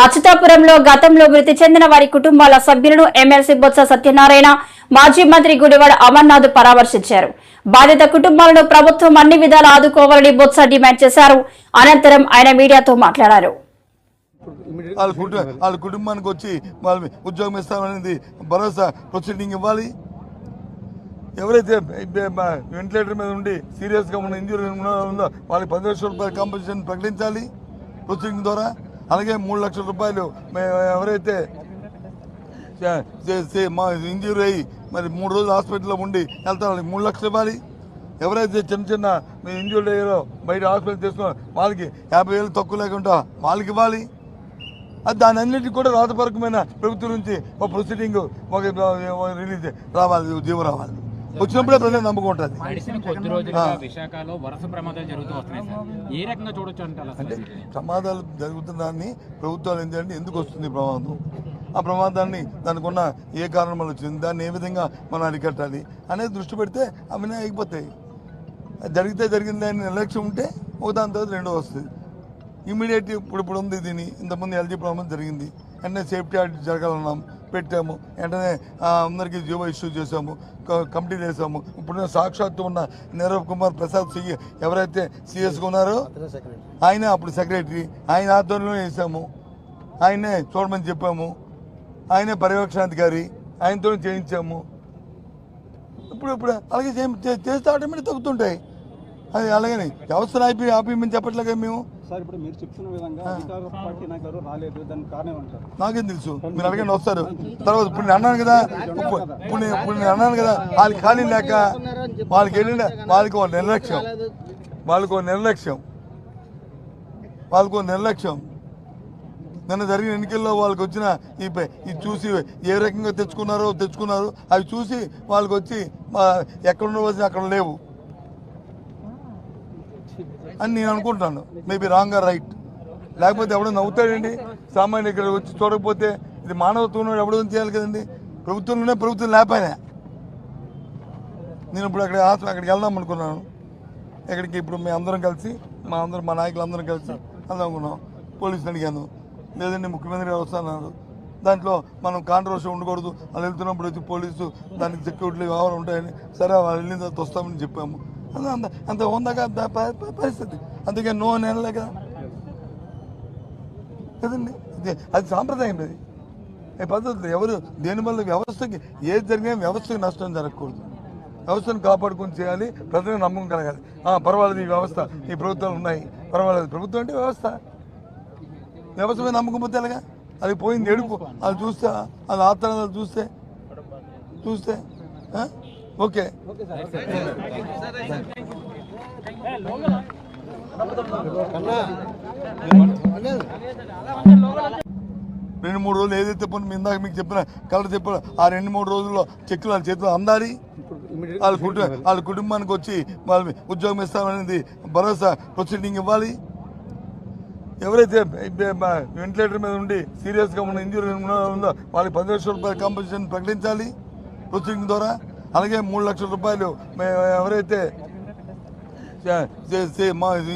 అచ్యుతాపురంలో గతంలో మృతి చెందిన వారి కుటుంబాల సభ్యులను ఎమ్మెల్సీ బొత్స సత్యనారాయణ, మాజీ మంత్రి గుడివాడ అమర్నాథ్ పరామర్శించారు. బాధిత కుటుంబాలను ప్రభుత్వం అన్ని విధాలా ఆదుకోవాలని బొత్స డిమాండ్ చేశారు. అనంతరం ఆయన మీడియాతో మాట్లాడారు. వాళ్ళ కుటుంబానికి వచ్చి వాళ్ళ ఉద్యోగం ఇస్తామనేది భరోసా ప్రొసీడింగ్ ఇవ్వాలి. ఎవరైతే వెంటిలేటర్ మీద ఉండి సీరియస్గా ఉన్న ఇంజూరీ ఉందో వాళ్ళకి 10 లక్షల రూపాయల కాంపెన్సేషన్ ప్రకటించాలి ప్రొసీడింగ్ ద్వారా. అలాగే 3 లక్షల రూపాయలు ఎవరైతే ఇంజూరీ అయ్యి మరి 3 రోజులు హాస్పిటల్లో ఉండి వెళ్తారు వాళ్ళకి 3 లక్షలు ఇవ్వాలి. ఎవరైతే చిన్న ఇంజూరీ అయ్యారో బయట హాస్పిటల్ తీసుకున్న వాళ్ళకి 50,000 తక్కువ లేకుండా వాళ్ళకి ఇవ్వాలి. అది దాని అన్నింటికి కూడా రాతపరకమైన ప్రభుత్వం నుంచి ఒక ప్రొసీడింగ్ ఒక రిలీజ్ రావాలి, జీవో రావాలి. వచ్చినప్పుడే ప్రజలు నమ్మకం ఉంటుంది. అంటే ప్రమాదాలు జరుగుతున్నదాన్ని ప్రభుత్వాలు ఏంటంటే ఎందుకు వస్తుంది ప్రమాదం, ఆ ప్రమాదాన్ని దానికి ఉన్న ఏ కారణం వల్ల వచ్చింది, దాన్ని ఏ విధంగా మనం అరికట్టాలి అనేది దృష్టి పెడితే అవన్నీ అయిపోతాయి. జరిగితే జరిగింది అని నిర్లక్ష్యం ఉంటే ఒక దాని తర్వాత రెండో వస్తుంది. ఇమీడియట్ ఇప్పుడు ఉంది దీని ఇంతకుముందు ఎల్జీ ప్రాబ్లం జరిగింది, వెంటనే సేఫ్టీ ఆడిట్ జరగాలన్నాం, పెట్టాము. వెంటనే అందరికీ జీవో ఇష్యూ చేసాము, కమిటీ చేసాము. ఇప్పుడు సాక్షాత్తు ఉన్న నీరవ్ కుమార్ ప్రసాద్ ఎవరైతే సిఎస్గా ఉన్నారో ఆయన అప్పుడు సెక్రటరీ, ఆయన ఆధ్వర్యంలో వేసాము. ఆయనే చూడమని చెప్పాము, ఆయనే పర్యవేక్షణాధికారి, ఆయనతో చేయించాము. ఇప్పుడు అలాగే చేస్తే ఆటోమేటిక్ తగ్గుతుంటాయి. అది అలాగని వ్యవస్థను ఆపేయమని చెప్పట్లేగా మేము. సార్ ఇప్పుడు మీరు చెప్తున్న విధంగా అధికార పార్టీ నాయకులు రాలేదు, దానికి కారణం అంటారు. నాకేం తెలుసు, మీరు అడగండి వస్తారు. తర్వాత ఇప్పుడు నేను అన్నాను కదా, ఇప్పుడు నేను అన్నాను కదా, వాళ్ళకి ఖాళీ లేక వాళ్ళకి వెళ్ళిన వాళ్ళకి నిర్లక్ష్యం. నిన్న జరిగిన ఎన్నికల్లో వాళ్ళకి వచ్చిన ఈ చూసి ఏ రకంగా తెచ్చుకున్నారు అవి చూసి వాళ్ళకి వచ్చి ఎక్కడున్న వచ్చి అక్కడ లేవు అని నేను అనుకుంటాను. Maybe wrong or right. లేకపోతే ఎవడో నవ్వుతాడండి సామాన్యుడు ఇక్కడ వచ్చి చూడకపోతే. ఇది మానవత్వం ఎవడో చేయాలి కదండి. ప్రభుత్వంలోనే ప్రభుత్వం లేకపోయినా నేను ఇప్పుడు అక్కడికి వెళ్దాం అనుకున్నాను. ఎక్కడికి ఇప్పుడు మేము అందరం కలిసి మా నాయకులు అందరం కలిసి వెళ్దాం అనుకున్నాం. పోలీసులు అడిగాను, లేదండి ముఖ్యమంత్రి గారు వస్తున్నారు, దాంట్లో మనం కాంట్రవర్సీ ఉండకూడదు, వాళ్ళు వెళ్తున్నప్పుడు వచ్చి పోలీసు దానికి సెక్యూరిటీ వ్యవహారం ఉంటాయని. సరే వాళ్ళు వెళ్ళిన తర్వాత వస్తామని చెప్పాము. అంత ఉందాక పరిస్థితి. అందుకే నో అని అనలే కదండి. అది సాంప్రదాయం. అది పద్ధతులు ఎవరు దేనివల్ల వ్యవస్థకి ఏది జరిగినా వ్యవస్థకి నష్టం జరగకూడదు. వ్యవస్థను కాపాడుకొని చేయాలి, ప్రజలకు నమ్మకం కలగాలి. పర్వాలేదు, ఈ వ్యవస్థ ఈ ప్రభుత్వాలు ఉన్నాయి, పర్వాలేదు. ప్రభుత్వం అంటే వ్యవస్థ మీద నమ్మకం పోతే ఎలాగా? అది పోయింది ఎడుపు. అది చూస్తే అది ఆత్మలు చూస్తే ఓకే. 2-3 రోజులు ఏదైతే పని ఇందాక మీకు చెప్పిన కలర్ చెప్పిన ఆ 2-3 రోజుల్లో చెక్కులు వాళ్ళ చేతిలో అందాలి. వాళ్ళ కుటుంబానికి వచ్చి వాళ్ళ ఉద్యోగం ఇస్తామనేది భరోసా ప్రొసీడింగ్ ఇవ్వాలి. ఎవరైతే వెంటిలేటర్ మీద ఉండి సీరియస్గా ఉన్న ఇంజూరీ ఉందో వాళ్ళకి 10 లక్షల రూపాయల కాంపెన్సేషన్ ప్రకటించాలి ప్రొసీడింగ్ ద్వారా. అలాగే 3 లక్షల రూపాయలు ఎవరైతే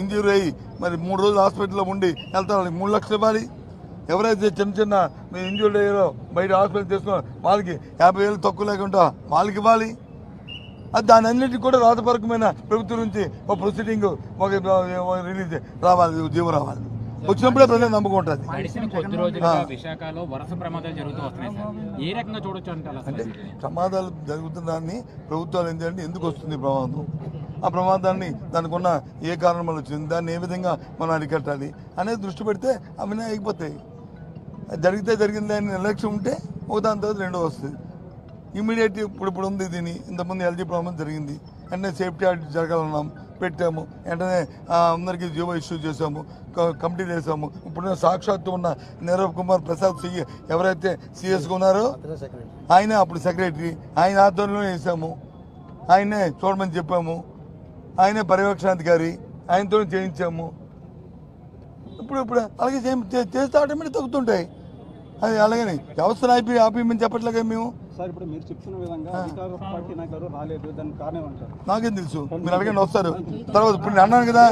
ఇంజూరీ అయ్యి మరి 3 రోజులు హాస్పిటల్లో ఉండి వెళ్తారు వాళ్ళకి 3 లక్షలు ఇవ్వాలి. ఎవరైతే చిన్న ఇంజూరీ అయ్యారో బయట హాస్పిటల్ తీసుకున్న వాళ్ళకి 50,000 తక్కువ లేకుండా వాళ్ళకి ఇవ్వాలి. అది దాని అన్నింటికి కూడా రాతపరకమైన ప్రభుత్వం నుంచి ఒక ప్రొసీడింగ్ ఒక రిలీజ్ రావాలి, జీవో రావాలి. వచ్చినప్పుడే ప్రజలు నమ్మకం ఉంటుంది. అంటే ప్రమాదాలు జరుగుతున్నదాన్ని ప్రభుత్వాలు ఏంటంటే ఎందుకు వస్తుంది ప్రమాదం, ఆ ప్రమాదాన్ని దానికి ఉన్న ఏ కారణం వల్ల వచ్చింది, దాన్ని ఏ విధంగా మనం అరికట్టాలి అనేది దృష్టి పెడితే అవన్నీ అయిపోతాయి. జరిగితే జరిగింది అని నిర్లక్ష్యం ఉంటే ఒక దాని తర్వాత రెండో వస్తుంది. ఇమీడియట్ ఇప్పుడు ఉంది దీని ఇంతకుముందు ఎల్జీ ప్రాబ్లం జరిగింది, వెంటనే సేఫ్టీ ఆడిట్ జరగాలన్నాం, పెట్టాము. వెంటనే అందరికీ జీవో ఇష్యూ చేసాము, కమిటీ చేసాము. ఇప్పుడు సాక్షాత్తు ఉన్న నీరవ్ కుమార్ ప్రసాద్ ఎవరైతే సిఎస్గా ఉన్నారో ఆయనే అప్పుడు సెక్రటరీ, ఆయన ఆధ్వర్యంలో వేసాము. ఆయనే చూడమని చెప్పాము, ఆయనే పర్యవేక్షణాధికారి, ఆయనతో చేయించాము. ఇప్పుడు అలాగే చేస్తే ఆటోమేటిక్ తగ్గుతుంటాయి. అది అలాగని వ్యవస్థను ఆపేయమని చెప్పట్లేగా మేము. సార్ ఇప్పుడు మీరు చెప్తున్న విధంగా అధికార పార్టీ నాయకులు రాలేదు, దానికి కారణం అంటారు. నాకేం తెలుసు, మీరు అడగండి వస్తారు. తర్వాత ఇప్పుడు నేను అన్నాను కదా.